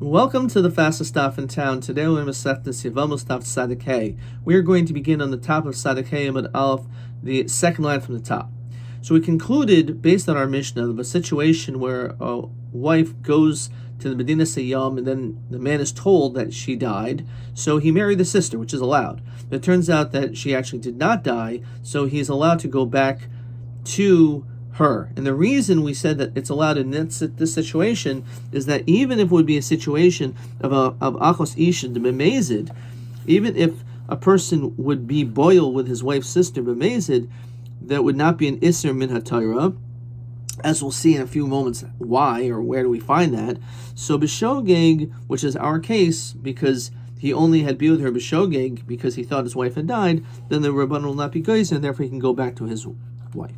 Welcome to the fastest stop in town. Today we're going to Masech this Yevamot Daf Tzadik Hey. We are going to begin on the top of Tzadik Hey Amud Aleph, the second line from the top. So we concluded, based on our Mishnah, of a situation where a wife goes to the Medina Sayyam and then the man is told that she died, so he married the sister, which is allowed. But it turns out that she actually did not die, so he's allowed to go back to her. And the reason we said that it's allowed in this situation is that even if it would be a situation of achos isha b'mezid, even if a person would be boil with his wife's sister b'mezid, that would not be an isser min haTorah, as we'll see in a few moments why or where do we find that. So b'shogeg, which is our case, because he only had been with her b'shogeg because he thought his wife had died, then the Rabban will not be geyser, and therefore he can go back to his wife.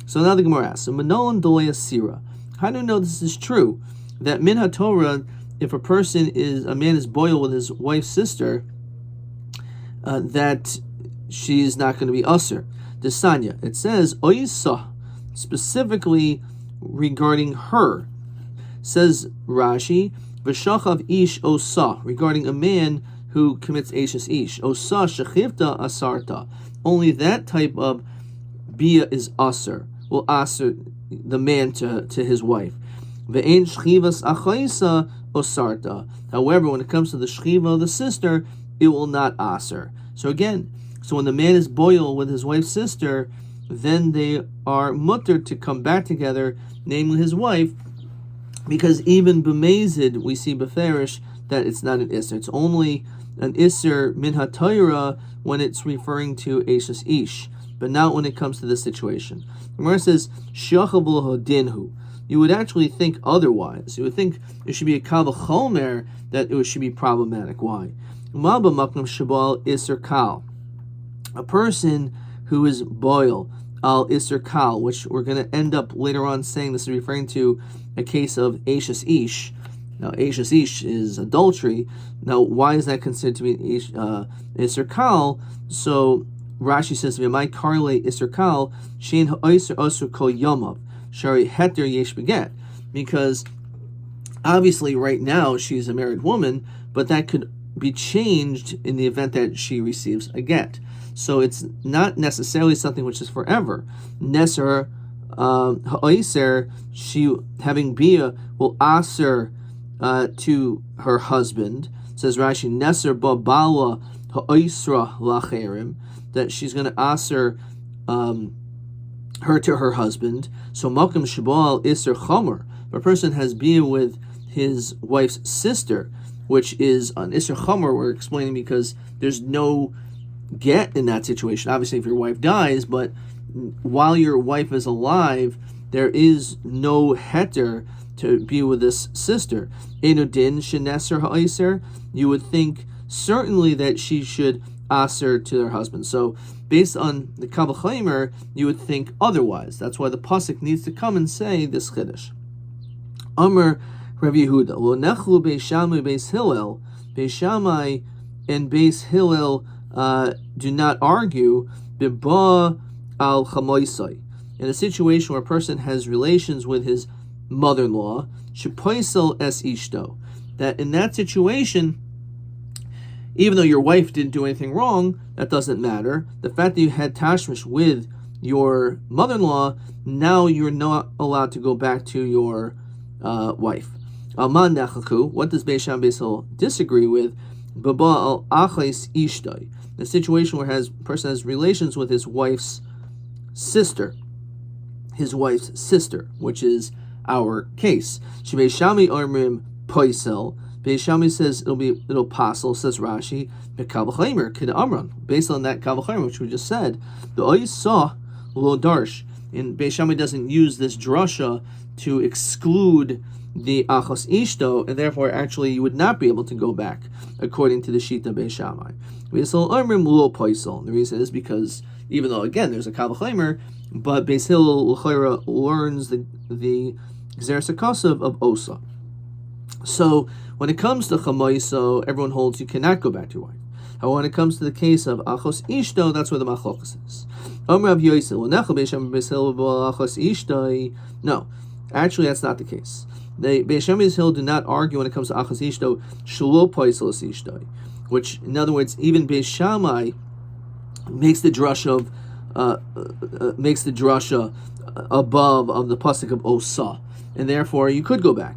So now the Gemara asks, Manolan dolei asira. How do you know this is true? That min haTorah, if a man is boil with his wife's sister, that she is not going to be usher. Desanya, it says oisa, specifically regarding her. Says Rashi, v'shachav ish osa, regarding a man who commits ashes ish. Osa shechivta asarta. Only that type of bia is usher. Will aser the man to his wife. Ve'en shchivas achaisa osarta. However, when it comes to the shchiva of the sister, it will not aser. So when the man is boil with his wife's sister, then they are mutter to come back together, namely his wife, because even b'mezid we see beferish that it's not an isser. It's only an isser min haTorah when it's referring to ashes ish, but not when it comes to this situation. The Gemara says, dinhu. You would actually think otherwise. You would think it should be a kal v'chomer that it should be problematic. Why? A person who is boil al iser kal, which we're going to end up later on saying this is referring to a case of ashes ish. Now, ashes ish is adultery. Now, why is that considered to be iser kal? So Rashi says, "V'may karle iser kal shein ha'oser osur kol yomav shari heter yesh beget," because obviously right now she's a married woman, but that could be changed in the event that she receives a get. So it's not necessarily something which is forever. Neser ha'oser, she having bia will aser to her husband. Says Rashi, Neser babala ha'oisra lacherim, that she's going to aser her to her husband. So malkum shabal iser chomer. If a person has been with his wife's sister, which is an iser chomer, we're explaining because there's no get in that situation. Obviously, if your wife dies, but while your wife is alive, there is no heter to be with this sister. Enudin sheneser ha'oser. You would think certainly that she should aser to their husband. So based on the kal v'chomer, you would think otherwise. That's why the pasuk needs to come and say this chiddush. Amar Rav Yehuda, lo nechlu beis Shammai beis Hillel. Beis Shammai and beis Hillel do not argue biba al chamoisai. In a situation where a person has relations with his mother-in-law, shepoisel es ishto, that in that situation, even though your wife didn't do anything wrong, that doesn't matter. The fact that you had tashmish with your mother-in-law, now you're not allowed to go back to your wife. Alman nechaku. What does Beis Shammai Beis Hillel disagree with? Baba al achais ishtay. The situation where a person has relations with his wife's sister, which is our case. Beis Shammai armrim poisel. Beis Shammai says it'll passel, says Rashi, kal v'chomer kid amran. Based on that kal v'chomer, which we just said, the ois saw lo darsh. And Beis Shammai doesn't use this drasha to exclude the achos ishto, and therefore actually you would not be able to go back according to the shita Beis Shammai. Beis Hillel amrim lo poisel. The reason is because even though again there's a kal v'chomer, but Beis Hillel learns the gzeres hakosov of osa. So when it comes to chamoiso, everyone holds you cannot go back to your wife. However, when it comes to the case of achos ishto, that's where the machlokas is. No, actually that's not the case. The Beis Shammai's Hill do not argue when it comes to achos ishto shelo paisel es ishtoi, which, in other words, even Beis Shammai makes the drasha above of the pasuk of Osa, and therefore you could go back.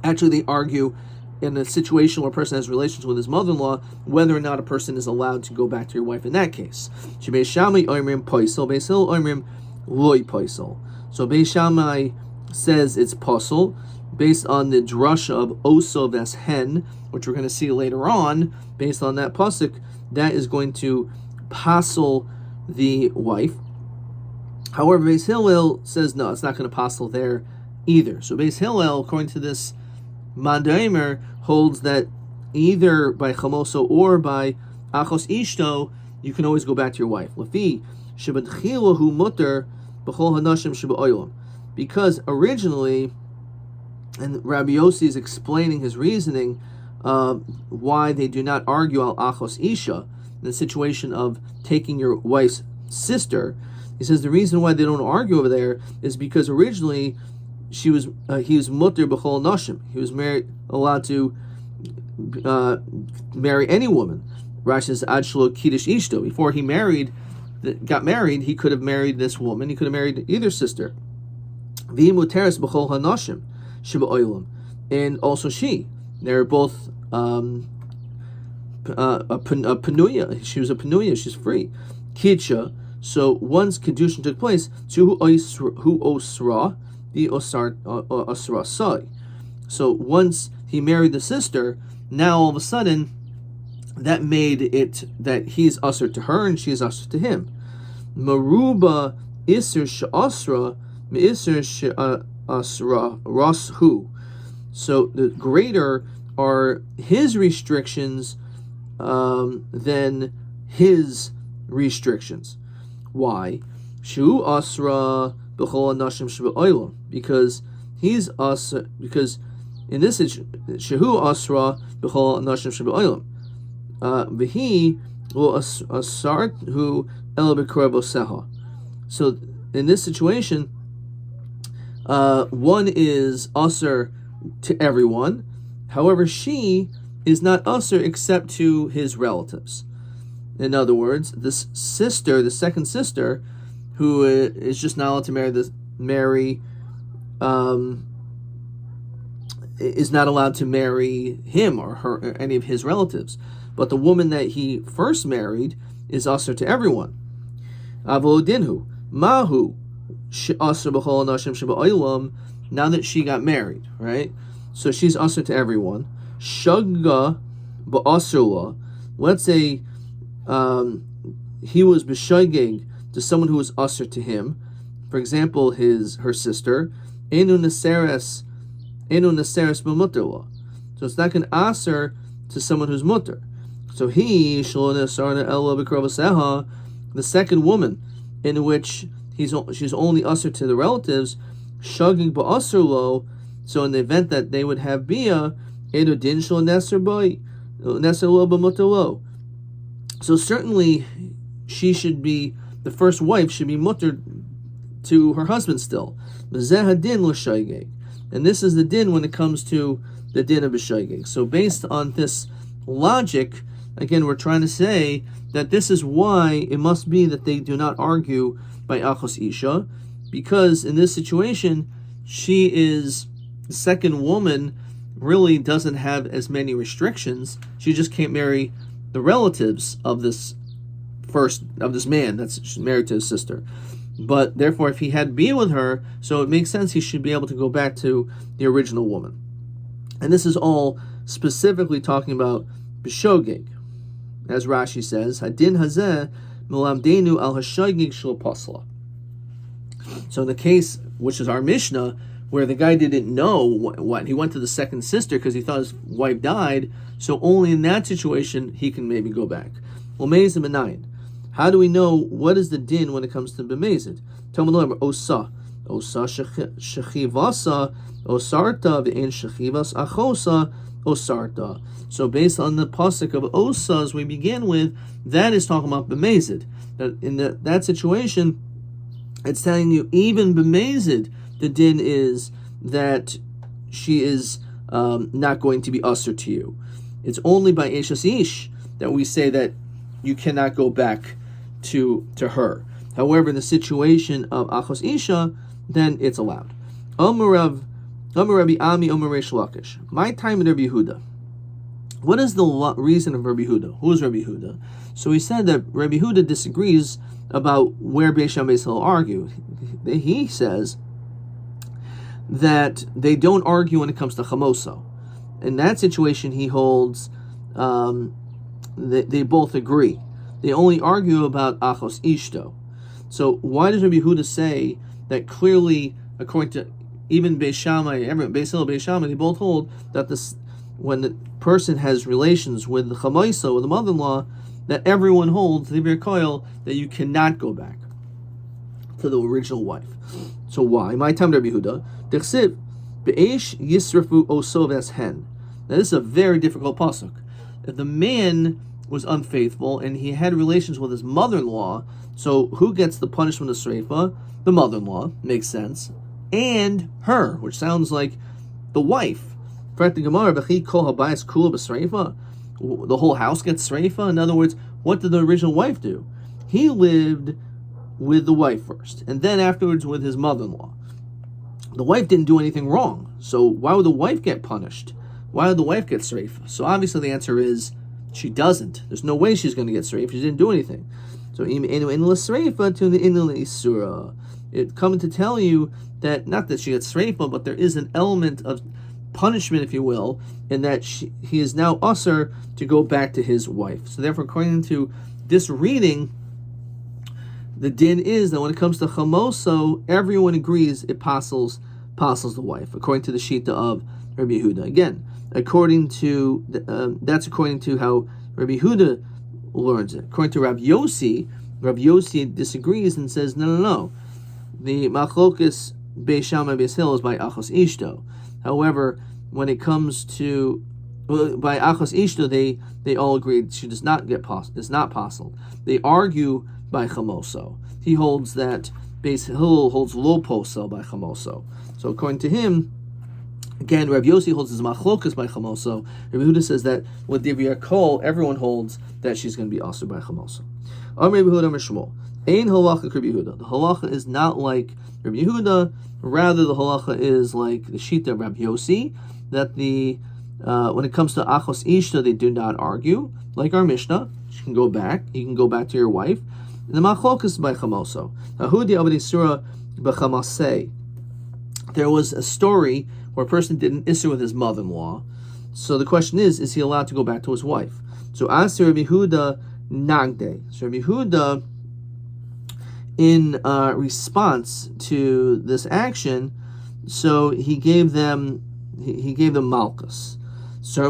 Actually, they argue in a situation where a person has relations with his mother-in-law, whether or not a person is allowed to go back to your wife in that case. So Beis Shammai says it's pasul, based on the drasha of Osa ves hen, which we're going to see later on. Based on that pasuk, that is going to pasul the wife. However, Beis Hillel says no, it's not going to pasul there either. So Beis Hillel, according to this Mandaimer, holds that either by chamoso or by achos ishto, you can always go back to your wife. Lafi shebetchilahu mutter b'chol hanashim shebe'olam, because originally, and Rabbi Yossi is explaining his reasoning why they do not argue al achos isha in the situation of taking your wife's sister. He says the reason why they don't argue over there is because originally he was mutter b'chol nashim. He was allowed to marry any woman. Rashi says ad shelo kiddush ishto. Before he got married, he could have married this woman. He could have married either sister. V'hi muteres b'chol hanashim shebe'olam, and also she. They're both a penuya. She was a penuya. She's free. Kidsha. So once kedushin took place, hu osra the osra sai. So once he married the sister, now all of a sudden that made it that he's usher to her and she is usher to him. Maruba iser she'asra me'iser she'asra rashu. So the greater are his restrictions than his restrictions. Why? Shu asra b'chol anashim shebe'olam, because he's asra, because in this shehu asra b'chol anashim shebe'olam, v'hi lo asart hu el b'korbo seha. So in this situation, one is usher to everyone. However, she is not usher except to his relatives. In other words, this sister, the second sister, who is just not allowed to marry is not allowed to marry him or her or any of his relatives. But the woman that he first married is usher to everyone. Avolodinhu mahu usher b'chol nashim shebe'olam. Now that she got married, right? So she's usher to everyone. Shagga ba'asrula. Let's say he was b'shageg to someone who was usher to him. For example, her sister. Enu neseres b'muterla. So it's not going to usher to someone who's mutter. So he shlo nesarna ella b'krovaseha, the second woman, in which she's only usher to the relatives. Shagig ba'asrlo. So in the event that they would have bia, edu din shlo neser lo b'muterlo. So certainly, the first wife should be mutter to her husband still. And this is the din when it comes to the din of b'shaygeg. So based on this logic, again, we're trying to say that this is why it must be that they do not argue by achos isha, because in this situation, she is the second woman, really doesn't have as many restrictions. She just can't marry the relatives of this man that's married to his sister. But therefore, if he had been with her, so it makes sense he should be able to go back to the original woman. And this is all specifically talking about b'shogeg, as Rashi says, hadin hazeh melamdenu al hashogeg shel pasla. So in the case, which is our Mishnah, where the guy didn't know what he went to the second sister because he thought his wife died, so only in that situation he can maybe go back. U'meizim minayin. How do we know what is the din when it comes to b'mezid? Osa shechivasa osarta v'en shechivas achosa osarta. So based on the pasuk of Osa, as we begin with, that is talking about b'mezid. That in that situation, it's telling you even b'mezid, the din is that she is not going to be usher to you. It's only by Eishas Ish that we say that you cannot go back to her. However, in the situation of Achos Isha, then it's allowed. Omer Rabbi Ami, Omer Reish Lakish. My time in Rabbi Yehuda. What is the reason of Rabbi Yehuda? Who is Rabbi Yehuda? So he said that Rabbi Yehuda disagrees about where Beis Shammai and Beis Hillel argue. He says that they don't argue when it comes to chamoso. In that situation, he holds they both agree. They only argue about achos ishto. So why does Rabbi Yehuda say that clearly, according to even Beis Shammai, Beis Hillel, Beis Shammai, they both hold that when the person has relations with the chamoso, with the mother-in-law, that everyone holds the koil that you cannot go back to the original wife. So why? My time, Rabbi Yehuda. Dechsiv be'esh yisrafu osov es hen. Now this is a very difficult pasuk. If the man was unfaithful and he had relations with his mother-in-law, so who gets the punishment of sreifa? The mother-in-law, makes sense, and her, which sounds like the wife. The whole house gets sreifa. In other words, what did the original wife do? He lived with the wife first, and then afterwards with his mother-in-law. The wife didn't do anything wrong, so why would the wife get punished? Why would the wife get sreifa? So obviously the answer is she doesn't. There's no way she's going to get sreifa. She didn't do anything. So it coming to tell you that not that she gets sreifa, but there is an element of punishment, if you will, in that he is now usher to go back to his wife. So therefore, according to this reading, the din is that when it comes to chamoso, everyone agrees it passes the wife, according to the shita of Rabbi Yehuda. Again, according to that's according to how Rabbi Yehuda learns it. According to Rabbi Yossi disagrees and says, no. The machlokas Beis Shammai Beis Hillel is by achos ishto. However, when it comes to by achos ishto, they all agree she does not get is not possible. They argue by chamoso. He holds that Beis Hillel holds lo posel by chamoso. So according to him, again, Rabbi Yossi holds his machlokas by chamoso. Rabbi Yehuda says that with Divya Kol, everyone holds that she's going to be also by chamoso. Rabbi Yehuda, Amar Shmuel. Ein halacha Rabbi Yehuda. The halacha is not like Rabbi Yehuda. Rather, the halacha is like the shita of Rabbi Yossi, that when it comes to achos ishta, they do not argue. Like our Mishnah, you can go back to your wife. And the machlokas by chamoso. Ahudi avadi surah b'chamasei. There was a story where a person did an issur with his mother-in-law. So the question is he allowed to go back to his wife? So as Rabbi Yehuda nagde. So Rabbi Yehuda, in response to this action, so he gave them malchus. If it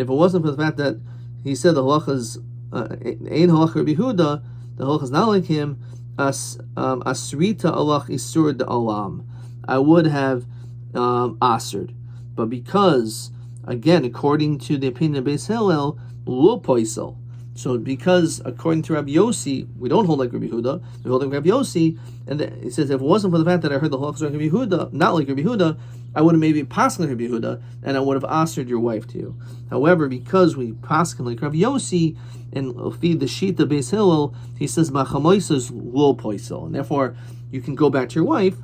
wasn't for the fact that he said the halacha is ein halacha Rabbi Yehuda, the halacha is not like him. Asrita alach isur de alam, I would have asred, but because again, according to the opinion of Beis Hillel, lo poisel. So because according to Rabbi Yossi, we don't hold like Rabbi Yehuda, we hold like Rabbi Yossi, and he says if it wasn't for the fact that I heard the halachas like Rabbi Yehuda, not like Rabbi Yehuda, I would have maybe passed like Rabbi Yehuda, and I would have assered your wife to you. However, because we pass like Rabbi Yossi and feed the shita Beis Hillel, he says machamoisa is lo poisel, and therefore you can go back to your wife.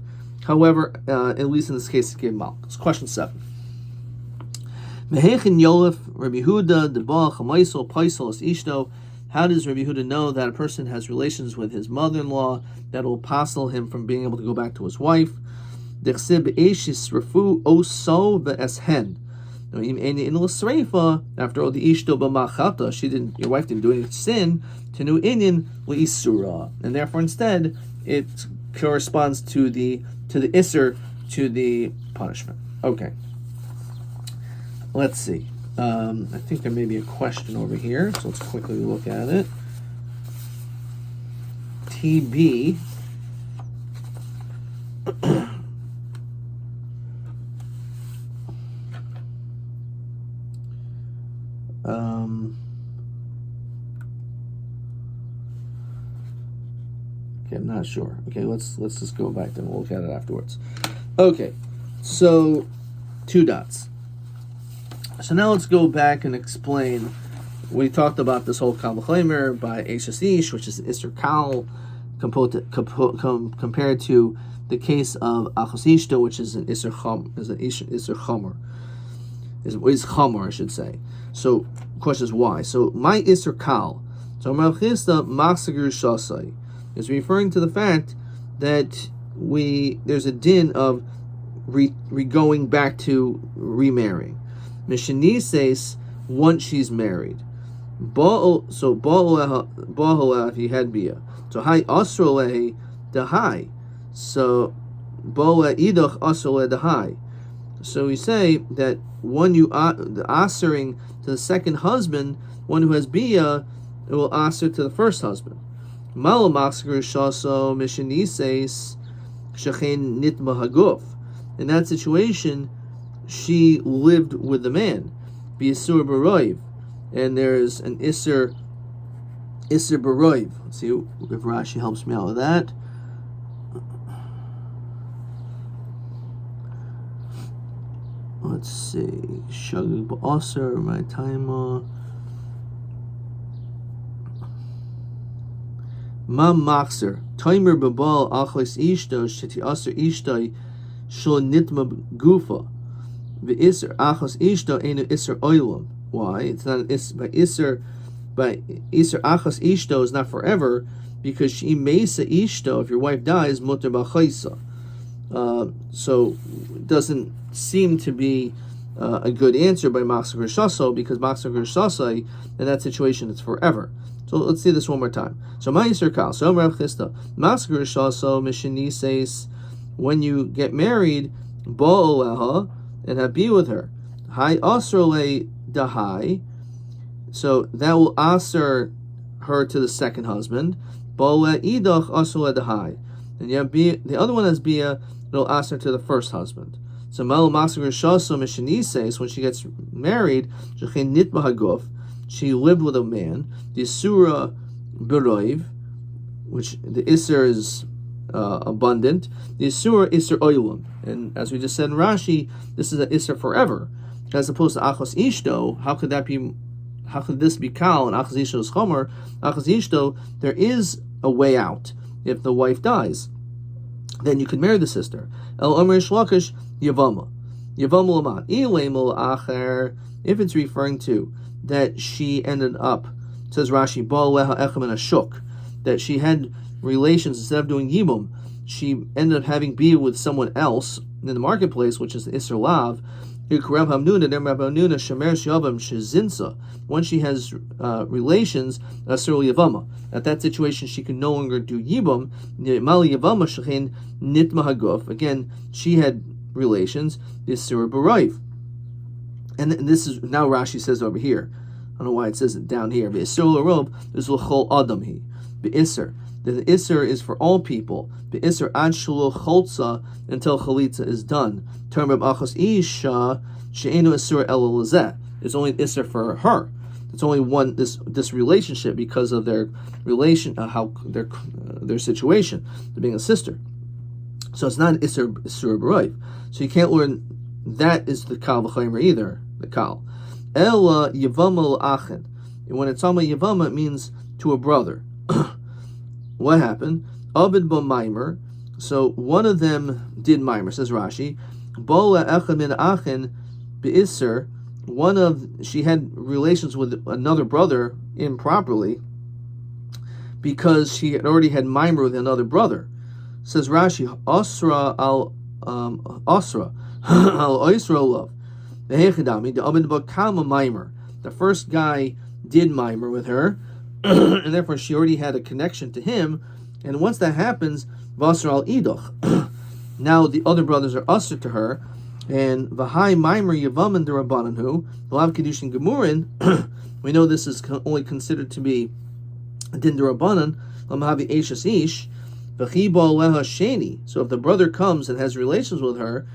However, at least in this case, he gave malchus. Question 7. Mehechin Yolef, Rabbi Yehuda, Debal, Chamaisol, Paisol, Es Ishto. How does Rabbi Yehuda know that a person has relations with his mother-in-law that will passel him from being able to go back to his wife? Dechsib Eishis Refu Oso Ve'eshen. After all, the Ishto B'machata, your wife didn't do any sin, Tenu Inyan Le'isura. And therefore, instead, it corresponds to the Isser, to the punishment. Okay. Let's see. I think there may be a question over here, so let's quickly look at it. TB. Okay, I'm not sure. Okay, let's just go back and we'll look at it afterwards. Okay, so 2 dots. So now let's go back and explain. We talked about this whole Kal V'chomer by Eishes Ish, which is Isser Kal, compared to the case of Achos Ishto, which is an Isser Chomer. Is Chomer, I should say. So the question is why. So my Isser Kal. So Rav Chisda Machsager Shasai is referring to the fact that there's a din of going back to remarrying. Mishani says once she's married. So Ba'olah if he had bia. So Hai Asroleh Dahai. So Ba'olah Idach Asroleh Dahai. So we say that when you the answering to the second husband, one who has bia, it will answer to the first husband. Malo Machsager Shaso Mishani says Shechen Nitma Haguf. In that situation, she lived with the man, B'Yisur Baroiv, and there's an Isser Baroiv. Let's see if Rashi helps me out with that. Let's see, Shagig Ba'aser, my time. Mam Machzer, Timer Babal Achos Ishto, Sheti Aser Ishtoi, Shul Nitma Gufa. The Isser Achos Ishto ain't an Isser Oilam. Why? It's not an Isser by Isser Achos Ishto is not forever, because she Mesa Ishto, if your wife dies, Mutter B'Chaisa. So it doesn't seem to be a good answer by Machsager Shaso, because Machsager Shasai, in that situation, it's forever. So let's see this one more time. So Ma'aser Kal. So Rav Chisda Machsager Shaso Mishani says when you get married, Ba'oleha, and have be with her. Hai Asrole Dahai. So that will answer her to the second husband. Ba'ole Idach Asrole Dahai. And you have the other one has bia, it'll answer to the first husband. So Ma'al Machsager Shaso Mishani says when she gets married, Shechen Nitma Haguf, she lived with a man, the Surah Beroiv, which the Isser is abundant, the Isur Isser Oilam. And as we just said in Rashi, this is an Isser forever. As opposed to Achos Ishto, how could this be Kal and Achos Ishto is Chomer? Achos Ishto, there is a way out if the wife dies. Then you could marry the sister. El Omer Shlakish Yevamot. Yevamot Laman. Ilemol Acher, if it's referring to that she ended up, says Rashi, Ba'aleha Echem and Ashuk, that she had relations instead of doing Yibum, she ended up having bia with someone else in the marketplace, which is the Isser Lav. When she has relations, at that situation she can no longer do Yibum. Again, she had relations, Isser B'Raiv. And this is now Rashi says over here. I don't know why it says it down here. Isser l'rob is l'chol adam hi. Isser. The Isser is for all people. Isser ad shelo cholza until chalitza is done. Term of achos isha she'enu Isser el lazeh. It's only Isser for her. It's only one this relationship because of their relation, their situation, to being a sister. So it's not Isser B'Raiv. So you can't learn that is the Kal V'chomer either, the Kal. Ela Yevamot Achen. When it's talking about Yevamot, it means to a brother. What happened? Abid Bo Maimer. So one of them did Maimer, says Rashi. Bola Echem min Achen Be'isser. She had relations with another brother improperly because she had already had Maimer with another brother. Says Rashi, Asra al Asra. The first guy did Maimer with her, and therefore she already had a connection to him. And once that happens, Vasar al Idoch. Now the other brothers are usher to her, and Vahai Maimer Yevaman Derabananhu, Lav Kedushin Gemurin. We know this is only considered to be a din derabanan. Lamahavi Eishes Ish. So if the brother comes and has relations with her,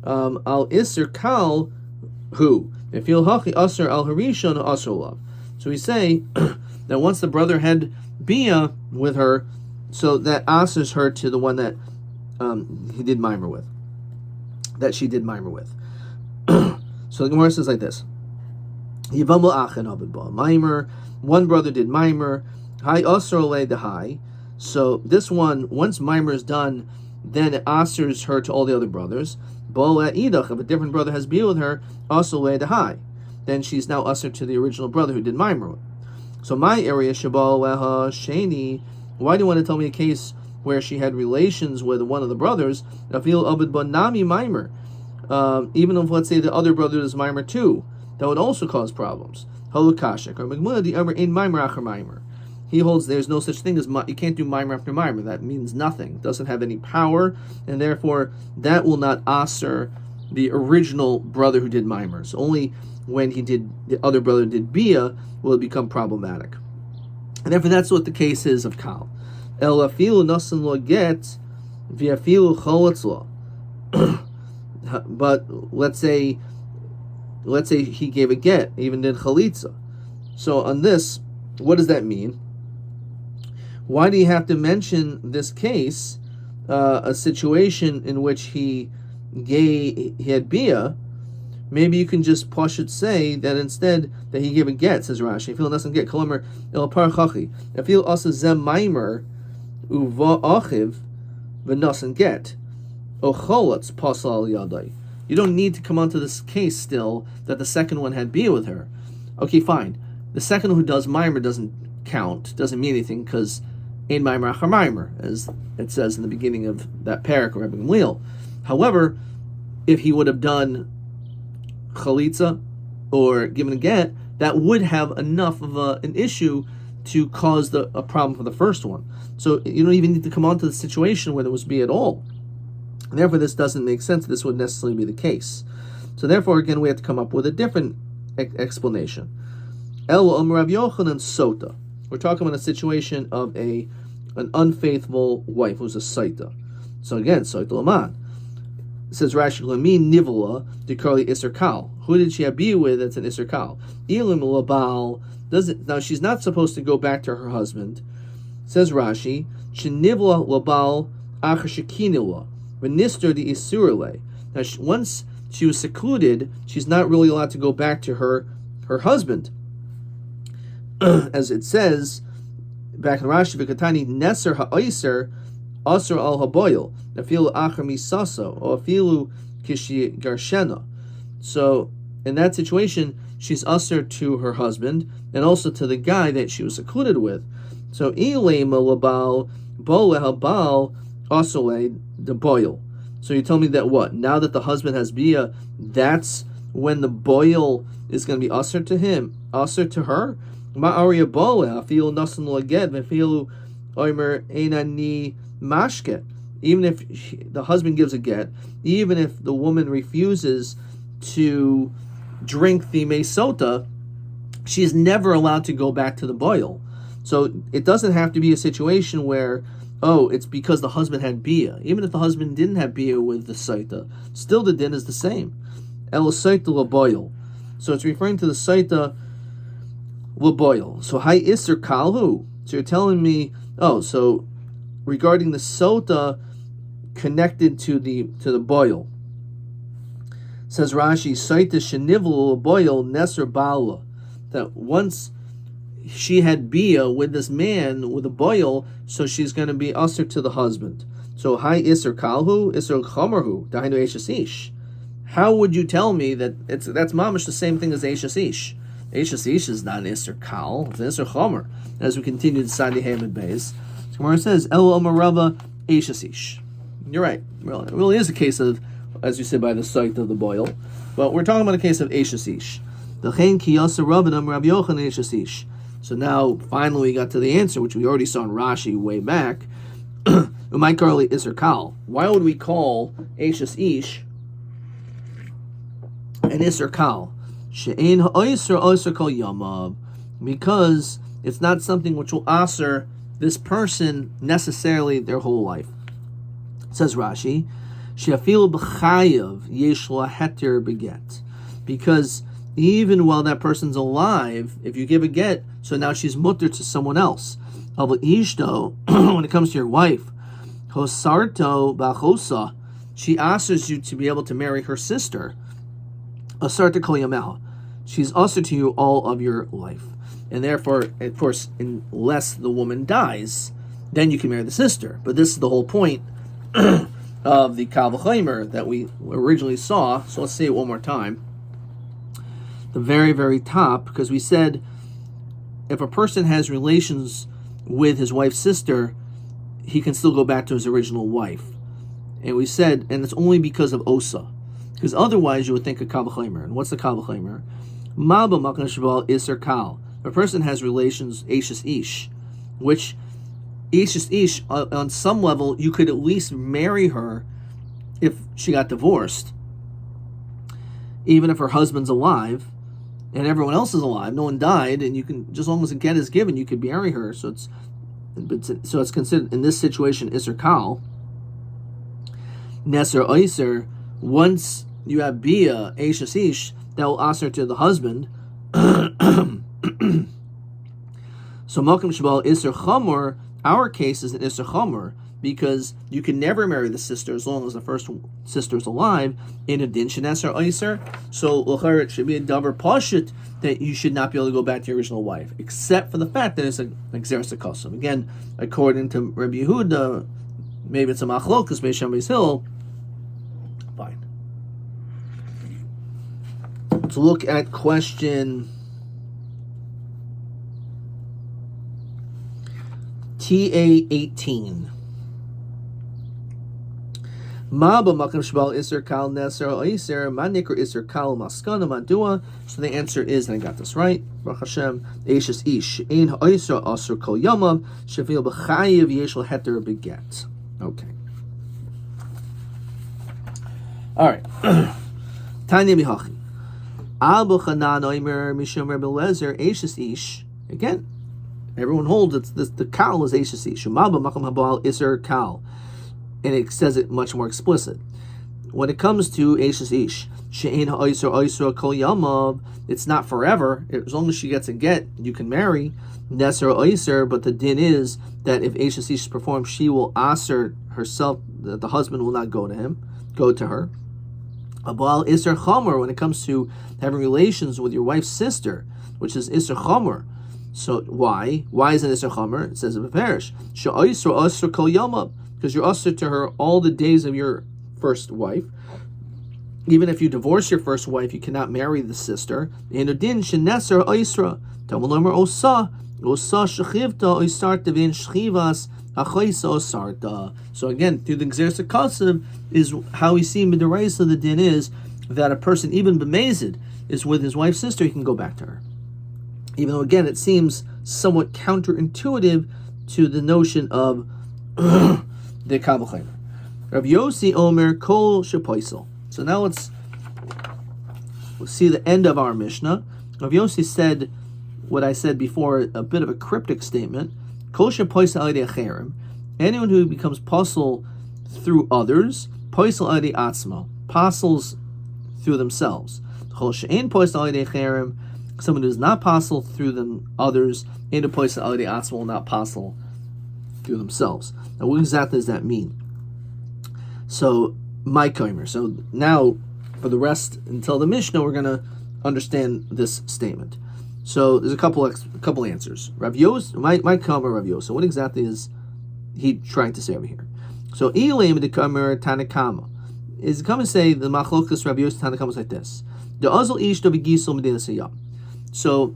al Isser Kal who? If you'll hachi Asr al Harishon Asr Lav. So we say that once the brother had bia with her, So that asers her to the one that he did mimer with, that she did mimer with. So the Gemara says like this: Yevamot achen abed ba mimer. One brother did mimer. Hi asr le the high. So this one, once mimer is done, then it asers her to all the other brothers. Bo idach, if a different brother has been with her, also le the high, then she's now aser to the original brother who did mimer. So my area shabal leha sheni. Why do you want to tell me a case where she had relations with one of the brothers? Afil abed ba nami mimer. Even if, let's say, the other brother is mimer too, that would also cause problems. Halukashik or Megmuna the in mimer acher mimer. He holds there's no such thing as you can't do mimer after mimer. That means nothing. It doesn't have any power, and therefore that will not aser the original brother who did mimer. So only when the other brother did bia will it become problematic. And therefore that's what the case is of kal. El afilu nasan lo get v'afilu cholatz lo. But let's say he gave a get, even did chalitza. So on this, what does that mean? Why do you have to mention this case, a situation in which he had bia? Maybe you can just pashut say that instead that he gave a get, says Rashi. If he doesn't get kolomer el par chachi. If he also zem maimer uva achiv v'nasan get. You don't need to come onto this case still that the second one had bia with her. Okay, fine. The second one who does mimer doesn't count, doesn't mean anything because ein mimer achar mimer, as it says in the beginning of that parak of Rabbi Gamliel. However, if he would have done chalitza or given a get, that would have enough of an issue to cause a problem for the first one. So you don't even need to come onto the situation where there was bia at all. And therefore, this doesn't make sense. This would necessarily be the case. So therefore, again, we have to come up with a different explanation. El Rav Yochanan Sota. We're talking about a situation of an unfaithful wife who's a saita. So again, saita laman. It says Rashi Lamin Nivola Dikarli Isser Kal. Who did she have bia with? That's an Isser Kal. Ilim Labal doesn't. Now she's not supposed to go back to her husband. Says Rashi Shenivola Labal Achashikinila. Minister the Isurle. Now, once she was secluded, she's not really allowed to go back to her husband. As it says back in Rashi, V'katani Neser ha'oiser Asr al haboyel Afilu acher misaso or Afilu kishi garshena. So in that situation, she's usher to her husband and also to the guy that she was secluded with. So ilema labal bole habal asole the boil. So you tell me that what? Now that the husband has bia, that's when the boil is going to be usher to him, usher to her. Ma'aria bole afilu nasan laged vefilu oimer einani mashke. Even if the husband gives a get, even if the woman refuses to drink the mesota, she's never allowed to go back to the boil. So it doesn't have to be a situation where, oh, it's because the husband had bia. Even if the husband didn't have bia with the saita, still the din is the same. El saita laboil. So it's referring to the saita laboil. So hi iser kalhu. So you're telling me, oh, so regarding the sota connected to the boil. Says Rashi, saita shenivlu laboil neser bala. That once she had bia with this man with a boil, so she's going to be usher to the husband. So hi iser kalhu iser chomerhu dainu eshes ish. How would you tell me that that's mamish the same thing as eshes ish? Eshes ish is not an iser kal, it's an iser chomer. As we continue to Sadi Hamid Beis, Gemara says El Omer Rava eshes ish. You're right. It really is a case of, as you said, by the site of the boil, but we're talking about a case of eshes ish. The chen ki yasa Rabbi Amar Rabbi Yochanan eshes ish. So now, finally, we got to the answer, which we already saw in Rashi way back. Umaykarli Isser Kal. Why would we call Eshes Ish an Isser Kal? She'ein ha'oiser oiser kol yamav. Because it's not something which will aser this person necessarily their whole life. Says Rashi, She'afil b'chayav yesh la heter beget. Because even while that person's alive, if you give a get, so now she's mutter to someone else. Of ishto, when it comes to your wife, hosarto bachosa, she asks you to be able to marry her sister. Asarta kol yameha, she's usher to you all of your life, and therefore, of course, unless the woman dies, then you can marry the sister. But this is the whole point of the Kal V'chomer that we originally saw. So let's say it one more time. The very, very top, because we said if a person has relations with his wife's sister, he can still go back to his original wife. And we said, and it's only because of Osa. Because otherwise you would think of Kal V'chomer. And what's the Kal V'chomer? Ma b'makom shebal iser kal. If a person has relations, Eishes Ish, which Eishes Ish, on some level, you could at least marry her if she got divorced. Even if her husband's alive, and everyone else is alive, no one died, and you can, just as long as a get is given, you could marry her. So it's considered in this situation Iser Kal. Neser Oiser, once you have Bia, Eishes Ish, that will ask her to the husband. So Malkim Shabal Iser Chomer, our case is an Iser Chomer, because you can never marry the sister as long as the first sister is alive. In addition, Eser Oiser, so it should be a davar pashut that you should not be able to go back to your original wife, except for the fact that it's a Xeris HaKosov. Again, according to Rabbi Yehuda, maybe it's a Machlokas Beis Shammai Beis Hillel. Fine. Let's look at question TA 18. Ma b'makom shebal iser kal neser oiser ma nikra iser kal maskana madua. So the answer is, and I got this right, Baruch Hashem, Eishes Ish ein ha'oiser asur kol yamav shefil b'chayiv yeshel heter beget. Okay. All right. Tanya mihachi. Abu Chanan oimer mishum Rebbe Lezer Eishes Ish. Again, everyone holds it's the kal is Eishes Ish. Ma b'makom habal iser kal. And it says it much more explicit. When it comes to Eishes Ish, she'ein ha'oiser oiser kol yamav, it's not forever. As long as she gets a get, you can marry. Neser oiser, but the din is that if Eishes Ish performs, she will aser herself, that the husband will not go to her. Abal iser chomer, when it comes to having relations with your wife's sister, which is iser chomer. So why? Why is it iser chomer? It says in the parish, she'oiser oiser kol yamav, because you're usher to her all the days of your first wife. Even if you divorce your first wife, you cannot marry the sister. So again, through the Xeris HaKosov is how we see Midaraisa the din is that a person, even b'mezid, is with his wife's sister, he can go back to her. Even though, again, it seems somewhat counterintuitive to the notion of the Kal V'chomer. Rav Yossi Omer Kol Shepoisel. So now let's see the end of our Mishnah. Rav Yossi said what I said before, a bit of a cryptic statement. Kol Shepoisel Alidei Acherim. Anyone who becomes posel through others, poisel Alidei Atzmo, posels through themselves. Kol She'ein Poisel Alidei Acherim. Someone who is not posel through them others, and a poisel Alidei Atzmo will not posel through themselves. Now, what exactly does that mean? So, my komer. So now, for the rest until the Mishnah, we're going to understand this statement. So there's a couple answers. Rav Yos, my komer Rav Yos. So what exactly is he trying to say over here? So Elam the komer Tanakama is come and say the machlokas Rav Yos Tanakama is like this: the azal ish do v'gisel medina seyam. So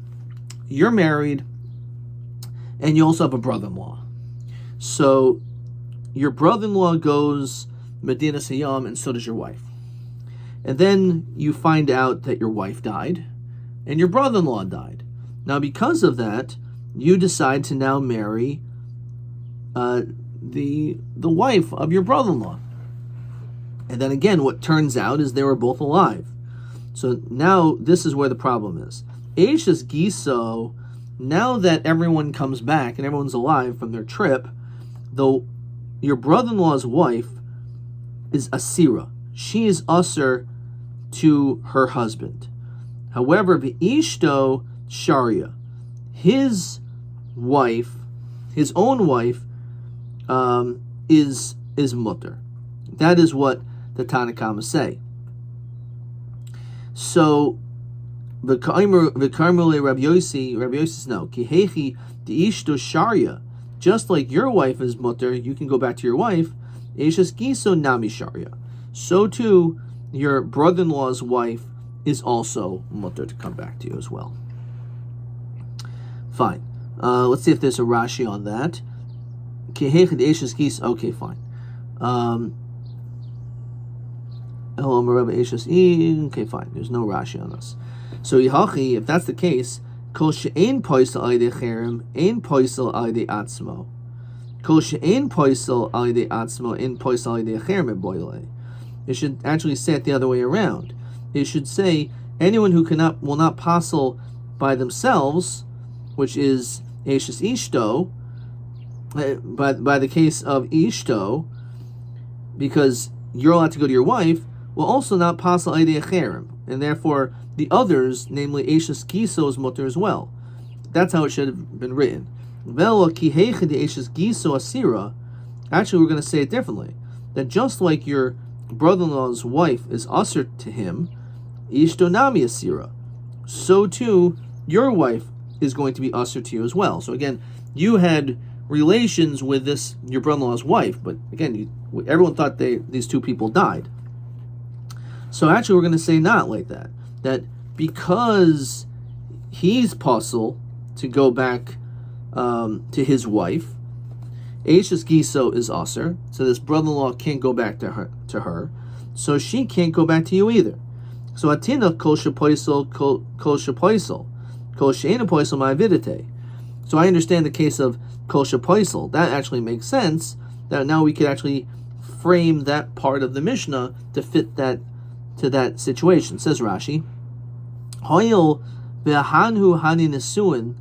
you're married, and you also have a brother-in-law. So your brother-in-law goes Medina Sayyam, and so does your wife. And then you find out that your wife died, and your brother-in-law died. Now, because of that, you decide to now marry the wife of your brother-in-law. And then again, what turns out is they were both alive. So now this is where the problem is. Eishes Giso, now that everyone comes back and everyone's alive from their trip, though your brother-in-law's wife is Asira. She is usher to her husband. However, V'ishto Sharia, his wife, his own wife is mutter. That is what the Tanakhama say. So the Karmule Rabbi Yossi says no. Kihechi the ishto sharia. Just like your wife is mutter, you can go back to your wife. Eishes giso nami sharia. So too, your brother-in-law's wife is also mutter to come back to you as well. Fine. Let's see if there's a Rashi on that. Okay, fine. Okay, fine. There's no Rashi on this. So if that's the case, kol she'ein poisel alidei cherem, ein poisel alidei atzmo. Kol she'ein poisel alidei atzmo, ein poisel alidei cherem boile. It should actually say it the other way around. It should say anyone who will not posel by themselves, which is Eishes Ishto, by the case of Ishto, because you're allowed to go to your wife, will also not posel alidei cherem, and therefore the others, namely Eishes Giso, is mutter as well. That's how it should have been written. Actually, we're going to say it differently. That just like your brother-in-law's wife is usher to him, Ishto nami asira, so too your wife is going to be usher to you as well. So again, you had relations with your brother-in-law's wife, but again, everyone thought these two people died. So actually, we're going to say not like that. That because he's possible to go back to his wife, Eishes Giso is usher, so this brother-in-law can't go back to her, so she can't go back to you either. So atina kol shepoisel kol shepoisel kol she'ena poisel ma'avidite. So I understand the case of kol shepoisel. That actually makes sense. That now we could actually frame that part of the Mishnah to fit that to that situation. Says Rashi, Hoyel ve'hanhu hani nesuin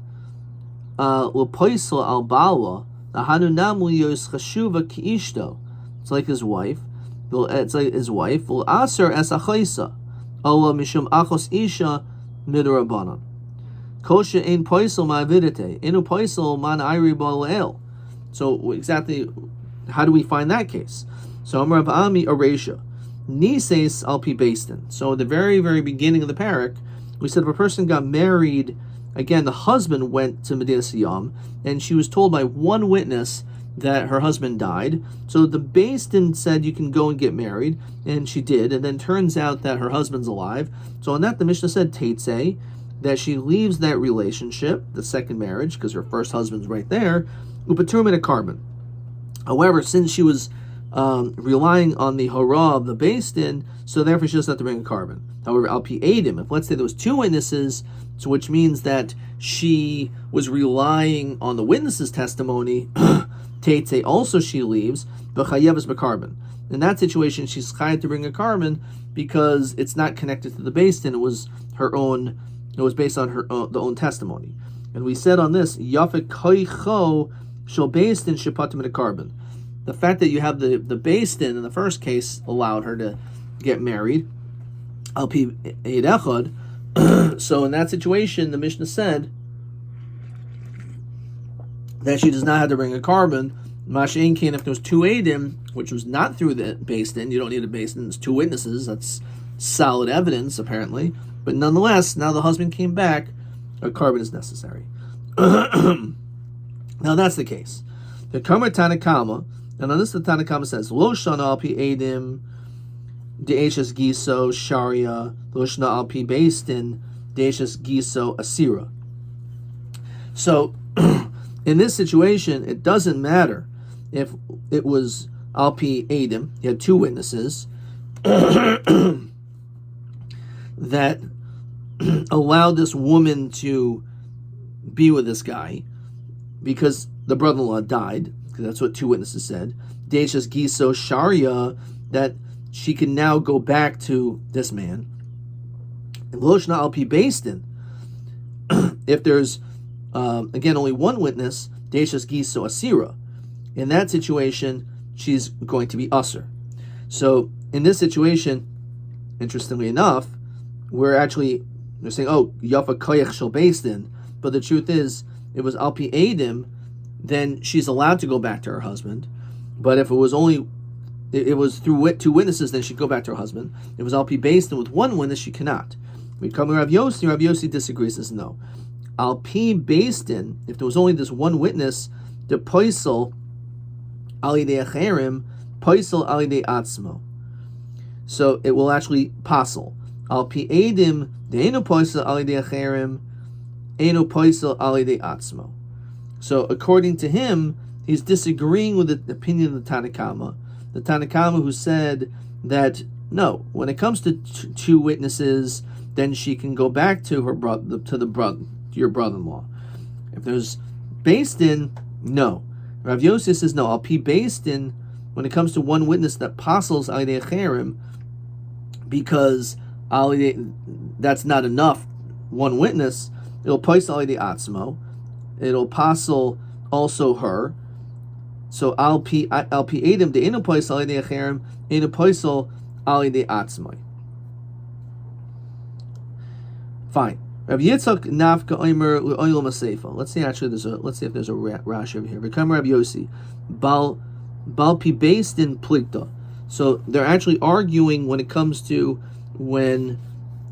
lepoisel al balwa lahanu namu yos chashuva kiishto. It's like his wife. It's like his wife. Will aser es achaisa. Allah mishum achos isha midrabanan. Kosha ein poisel ma'avidite. Inu poisel man ayri ba'leel. So exactly, how do we find that case? So Amar Ba'ami Aresha. Nises alpi bastin. So at the very, very beginning of the parak, we said if a person got married, again, the husband went to Medina Siyam, and she was told by one witness that her husband died. So the bastin said you can go and get married, and she did, and then turns out that her husband's alive. So on that, the Mishnah said Teitze, that she leaves that relationship, the second marriage, because her first husband's right there, upaturmin a carbon. However, since she was relying on the hara of the bastin, so therefore she doesn't have to bring a carbon. However, al pi edim, if let's say there was two witnesses, so which means that she was relying on the witness's testimony, teitze, also she leaves, but chayev b'carbon. In that situation, she's chayav to bring a carbon because it's not connected to the bastin. It was her own. It was based on her the own testimony. And we said on this, yafek koicho shel bastin shepatim a carbon. The fact that you have the bastin in the first case allowed her to get married. Al pi eid echad. So in that situation, the Mishnah said that she does not have to bring a carbon. Mashein kain, if there was two edim, which was not through the bastin, you don't need a bastin. It's two witnesses. That's solid evidence, apparently. But nonetheless, now the husband came back, a carbon is necessary. Now that's the case. The Kamar Tanakama, and on this the Tanakama says, Lo shana al pi edim, de'eshes giso sharia, lo shana al pi bastin, de'eshes giso asira. So, in this situation, it doesn't matter if it was al pi edim, you had two witnesses, that allowed this woman to be with this guy because the brother-in-law died, because that's what two witnesses said. Deishas Giso Sharia, that she can now go back to this man. Loshna Alpi Bastin, if there's again only one witness, Deishas Giso Asira. In that situation, she's going to be usher. So in this situation, interestingly enough, they're saying, oh, Yafa Koyach Shel Bastin, but the truth is, it was Alpi Edim then she's allowed to go back to her husband. But if it was through two witnesses, then she'd go back to her husband. If it was Al Pi Beis Din with one witness, she cannot. We come to Rav Yossi disagrees, says no. Al Pi Beis Din, if there was only this one witness, the poisel ali de acherim, poisel ali de atzmo. So it will actually passel. Al Pi Edim, de eno poisel ali de acherim, eno poisel ali de atzmo. So according to him, he's disagreeing with the opinion of the Tanna Kama. The Tanna Kama who said that, no, when it comes to two witnesses, then she can go back to her your brother-in-law. If there's Beis Din, no. Rav Yossi says no. Al Pi Beis Din, when it comes to one witness that passels ali de acherim, because that's not enough. One witness, it'll pois ali de atzmo. It'll passel also her. So al pi edim de eno pois ali de acherim, eno poisel ali de atzmoi. Fine. Rav Yitzchak nafka oimer le'oil maseifa. Let's see if there's a Rashi over here. Become Rav Yossi bal pi Beis Din plikta. So they're actually arguing when it comes to when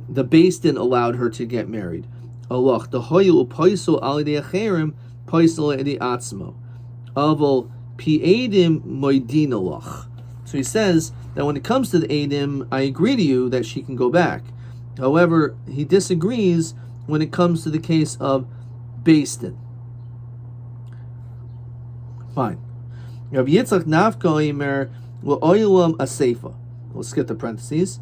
the Beis Din allowed her to get married. Allah the hoyul poisel ali de acherim poisel de atzmo. Avol pi edim moidin alach. So he says that when it comes to the edim, I agree to you that she can go back. However, he disagrees when it comes to the case of Beis Din. Fine. Rabbi Yitzchak nafka oimer le'oilam aseifa. We'll skip the parentheses.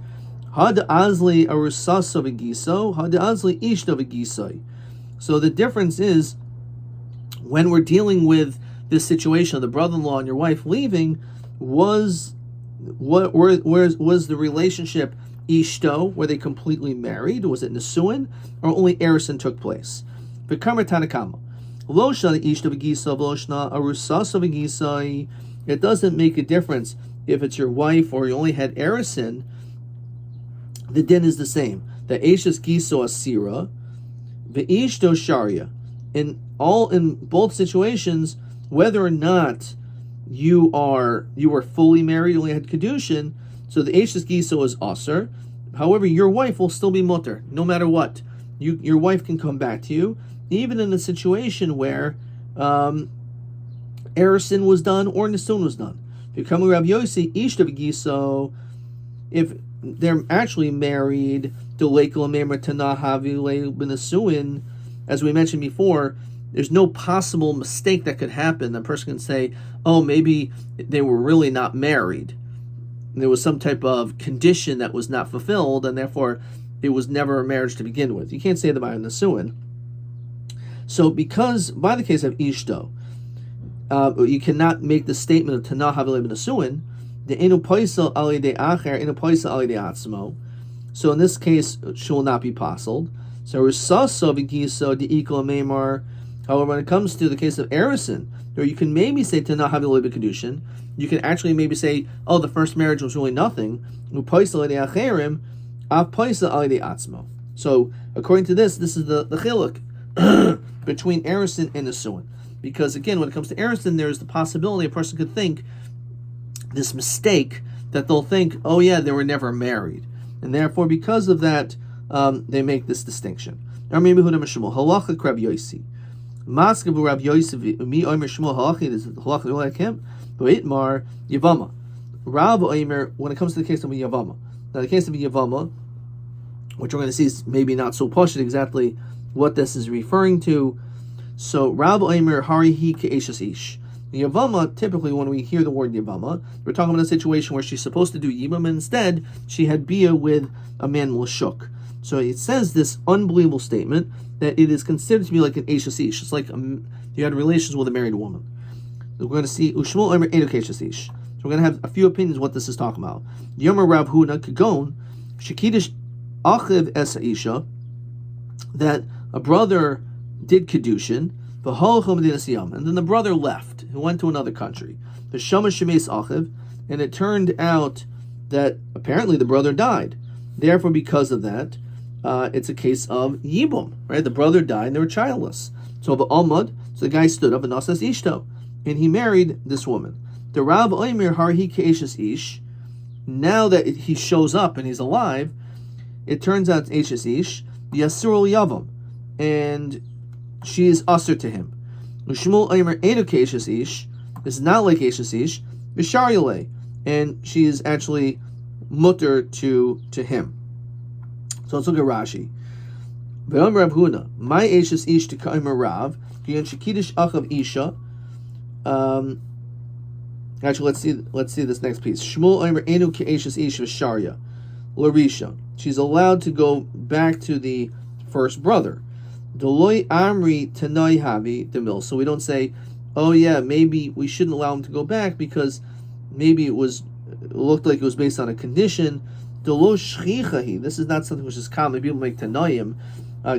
Had azli arusaso v'giso, had azli ishto v'gisoi. So the difference is when we're dealing with this situation of the brother-in-law and your wife leaving, was the relationship ishto, were they completely married? Was it nesuin, or only erison took place? V'kamer Tanakama, lo shana ishto v'giso, lo shana arusaso v'gisoi. It doesn't make a difference if it's your wife or you only had erison. The din is the same. The Eishes Giso Asira, the Ishto Sharia. In both situations, whether or not you were fully married, only had kedushin, so the Eishes Giso is aser. However, your wife will still be mutter, no matter what. Your wife can come back to you, even in a situation where erison was done or nesun was done. If you come with Rabbi Yossi, Ishto Giso, if they're actually married, as we mentioned before, there's no possible mistake that could happen. A person can say, oh, maybe they were really not married. There was some type of condition that was not fulfilled, and therefore it was never a marriage to begin with. You can't say that by a Nesuin. So because, by the case of Ishto, you cannot make the statement of Tanah Havile Nesuin, the enu poisel ali de acher, enu poisel ali de atzmo. So in this case, she will not be posseled. So rusaso v'giso de ikol meimar. However, when it comes to the case of erison, or you can maybe say to not have a little bit kedushin, you can actually maybe say, oh, the first marriage was really nothing. U poisel ali de acherim, af poisel ali de atzmo. So according to this is the chiluk between erison and nesuin. Because again, when it comes to erison, there's the possibility a person could think this mistake that they'll think, oh yeah, they were never married, and therefore because of that, they make this distinction. Halacha Rabbi Yossi, Maskavu Rabbi Yossi, Mi Omer Shmuel Halachi. This is Halacha like him. Itmar Yevamot. Rav Omer. When it comes to the case of Yevamot, now the case of Yevamot, which we're going to see is maybe not so posh exactly what this is referring to. So Rav Omer Hari Hi Ke'eshes Ish. Yevama, typically when we hear the word Yevama, we're talking about a situation where she's supposed to do Yibam, and instead she had Bia with a man Lashuk. So it says this unbelievable statement that it is considered to be like an Eishes Ish. It's like you had relations with a married woman. We're going to see Ushmul Omer Edo Ke'eshes Ish. So we're going to have a few opinions what this is talking about. Yomer Rav Huna Kagon, Shekidish Achiv Esa Isha, that a brother did Kedushin, and then the brother left. He went to another country. The Shama Shemes Achiv, and it turned out that apparently the brother died. Therefore, because of that, it's a case of Yibum, right? The brother died and they were childless. So the Almud, So the guy stood up and nasas ishto, and he married this woman. The Rav Oimer Harhi Keishes Ish. Now that he shows up and he's alive, it turns out it's Eshes Ish, Yasurul Yavam, and she is usher to him. Shmuel Oimer Einu Keishes Ish. This is not like Eshes Ish, Bisharyale, and she is actually mutter to him. So let's look at Rashi. Ve'om Rav Huna, my Eshes Ish to Kaimer Rav, Kiyan Shekidish Achav Isha. Actually, let's see this next piece. Shmuel Omer Enu Ke'eshes Ish V'Sharya Larisha. She's allowed to go back to the first brother. Doloi Amri Tanoi Havi Demil. So we don't say, oh yeah, maybe we shouldn't allow him to go back because maybe it looked like it was based on a condition. Dolo Shchichahi. This is not something which is common. People make Tanoim,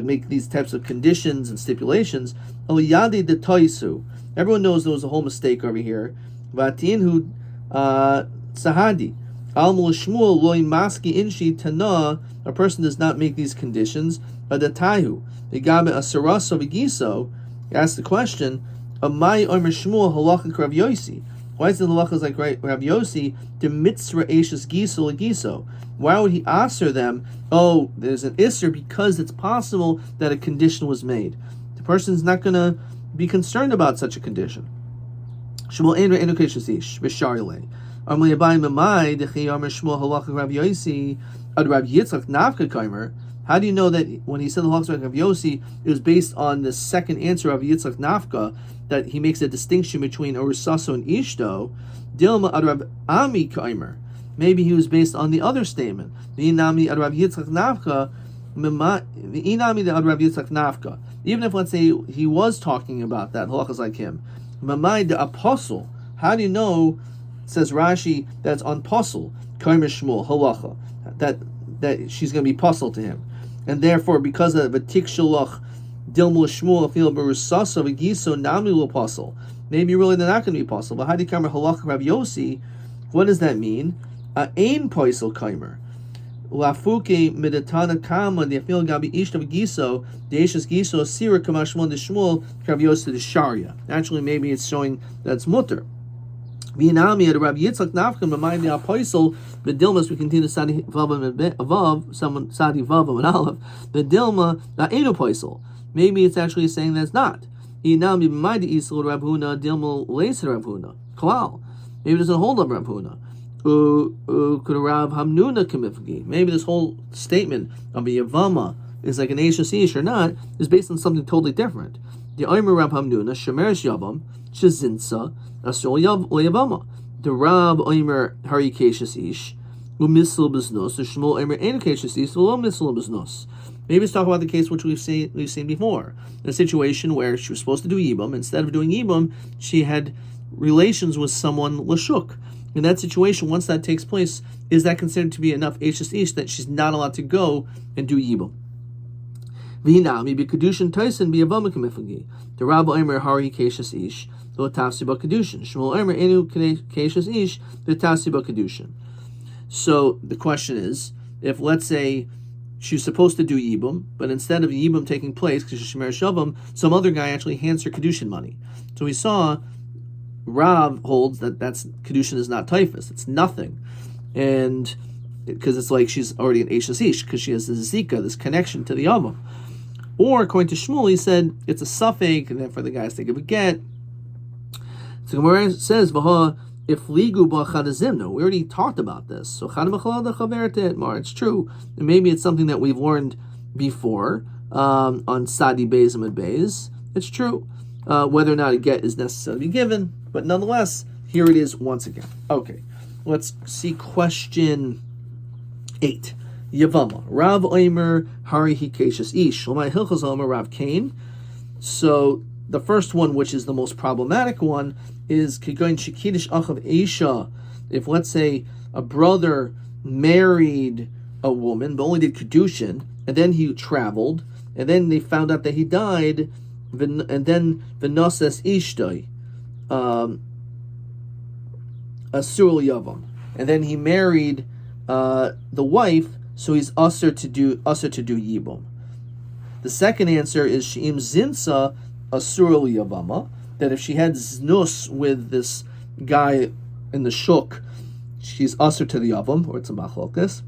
make these types of conditions and stipulations. Oh Yadi de Toisu. Everyone knows there was a whole mistake over here. Vatinhu Sahadi. Al Shmuel Loi Maski Inshi Tana. A person does not make these conditions. Adatahu. Igabe Asaraso Vigiso. Ask the question, Amai Omer Shmuel Halacha Rav Yosi. Why is the halachas like Rav Yosi to mitzvah Ashes Giso Giso? Why would he answer them? Oh, there's an isser because it's possible that a condition was made. The person's not going to be concerned about such a condition. Shmuel Ein Re'enu Keishes Ish V'Sharle. Amli Abai Mamai Dechi Omer Shmuel Halacha Rav Yosi Ad Rav Yitzchak Nafka Kaimer. How do you know that when he said the halachas Rav Yosi, it was based on the second answer of Yitzchak Nafka, that he makes a distinction between Orusaso and Ishto? Dilma Ad Rav Ami Kaimer. Maybe he was based on the other statement. V'inami Ad Rav Yitzchak Nafka. V'inami Ad Rav Yitzchak Nafka. Even if, let's say, he was talking about that halachas like him. Mamai the apostle. How do you know? Says Rashi that's on apostle. Kaimer Shmuel halacha that she's going to be apostle to him, and therefore because of a tik shalach dilmul Shmuel feel berusasa v'giso namilu apostle. Maybe really they're not going to be apostle. But how do you come halacha Rav Yosi? What does that mean? Ein poisel kaimer. Lafuke midatana kama the afil gabi ishta v'giso deishes giso sira kamashmon de Shmuel Rav Yosi de sharia. Actually, maybe it's showing that's mutter. V'inami at Rabbi Yitzchak Nafkan b'mayim the apostle v'dilmas. We continue Sadi Vavam above someone Sadi Vavam and Aleph v'dilma eno poisel. Maybe it's actually saying that's not. V'inami b'mayim the isel Rav Huna dilma leis Rav Huna klal. Maybe it doesn't hold up Rav Huna. Could Rav Hamnuna kamifgi. Maybe this whole statement of a Yevamot is like an Ashes Ish or not is based on something totally different. The Omer Rav Hamnuna Shemeres Yavam Shezinsa Asol Yevamot. The Rav Omer Hari Keishes Ish Umisl Beznos. The Shmuel Omer Ein Keishes Ish V'lo Misl Beznos. Maybe let's talk about the case which we've seen before. A situation where she was supposed to do Yibam. Instead of doing Yibam, she had relations with someone Lashuk. In that situation, once that takes place, is that considered to be enough Ashes Ish that she's not allowed to go and do Yibam? V'hinami b'kedushin Tyson b'Yevamot kamifagi. The Rabbi Omer Hari Keishes Ish lo tafsi b'kedushin. Shmuel Omer Enu Keishes Ish lo tafsi b'kedushin. So the question is, if let's say she's supposed to do Yibam, but instead of Yibam taking place because she's Shemer Shavam, some other guy actually hands her kedushin money. So we saw Rav holds that kedushin is not typhus; it's nothing, and because it's like she's already an Ashes Ish because she has this zika, this connection to the Yavam. Or according to Shmuel, he said it's a suffix, and therefore the guys think of a get. So Gemara says, "V'ha if ligu b'chadazimno." We already talked about this. So it's true, and maybe it's something that we've learned before on Sadi Beis and Beis. It's true. Whether or not a get is necessarily given, but nonetheless, here it is once again. Okay, let's see question 8. Yevamot. Rav Omer Hari Hikeishes Ish. L'may Hilchos Omer Rav Kain. So the first one, which is the most problematic one, is Kigoin Shekidish Achav Isha. If let's say a brother married a woman but only did kedushin, and then he traveled, and then they found out that he died, and then v'noses ishtoi, Asurul Yavam, and then he married the wife, so he's usher to do Yibam. The second answer is She'im Zinsa asur liyavama, that if she had znus with this guy in the shuk, she's asur to the yavam, or it's a machlokas.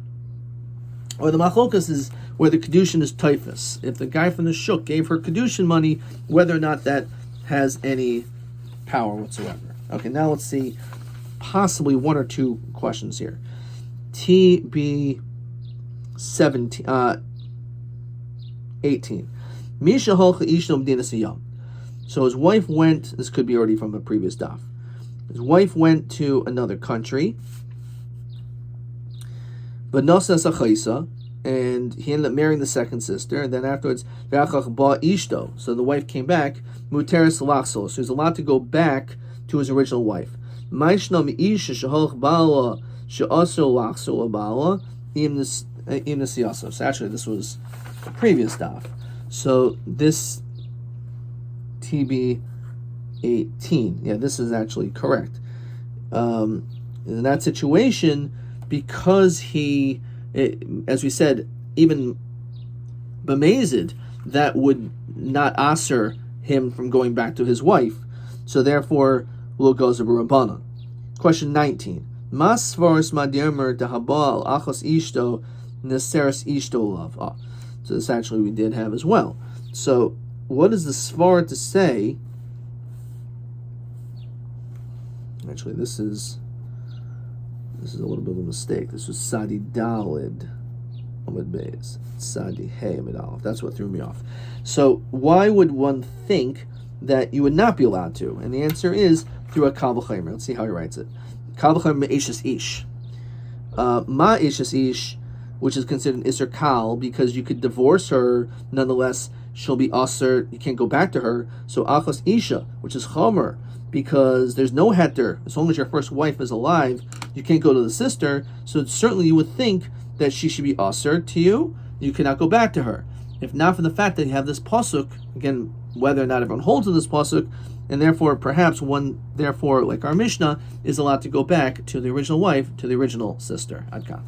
Or the machlokas is where the kedushin is typhus. If the guy from the shuk gave her kedushin money, whether or not that has any power whatsoever. Okay, now let's see possibly one or two questions here. TB 18. Misha holcha ishno b'dinas hayam. So his wife went, this could be already from a previous daf. His wife went to another country, but Nosas Achaisa, and he ended up marrying the second sister, and then afterwards, Ve'achach ba ishto. So the wife came back, Muteris lachsol. So he's allowed to go back to his original wife. Ma'ishna mi'isha sheholch ba'ala she'aso lachsol ba'ala im nesiyasa. So actually, this was the previous daf. So this TB 18. Yeah, this is actually correct. In that situation, because as we said, even b'mezid, that would not aser him from going back to his wife. So therefore, lo goes over Rabbanan. Question 19. Mas svaris madiermer dehabal achos ishto neseres ishto love. So this actually we did have as well. So what is the svar to say? Actually, this is a little bit of a mistake. This was Sadi Dalid Amid Beis. Sadi Hey Amid Aleph. That's what threw me off. So why would one think that you would not be allowed to? And the answer is through a Kal V'Chomer. Let's see how he writes it. Kal V'Chomer Me'eshes Ish. Ma Eshes Ish, which is considered an Isser Kal, because you could divorce her, nonetheless, she'll be Aser, you can't go back to her. So Achos Isha, which is Chomer, because there's no heter, as long as your first wife is alive, you can't go to the sister, so certainly you would think that she should be aser to you, you cannot go back to her. If not for the fact that you have this pasuk, again, whether or not everyone holds to this pasuk, and therefore perhaps one, like our Mishnah, is allowed to go back to the original wife, to the original sister. Adkan.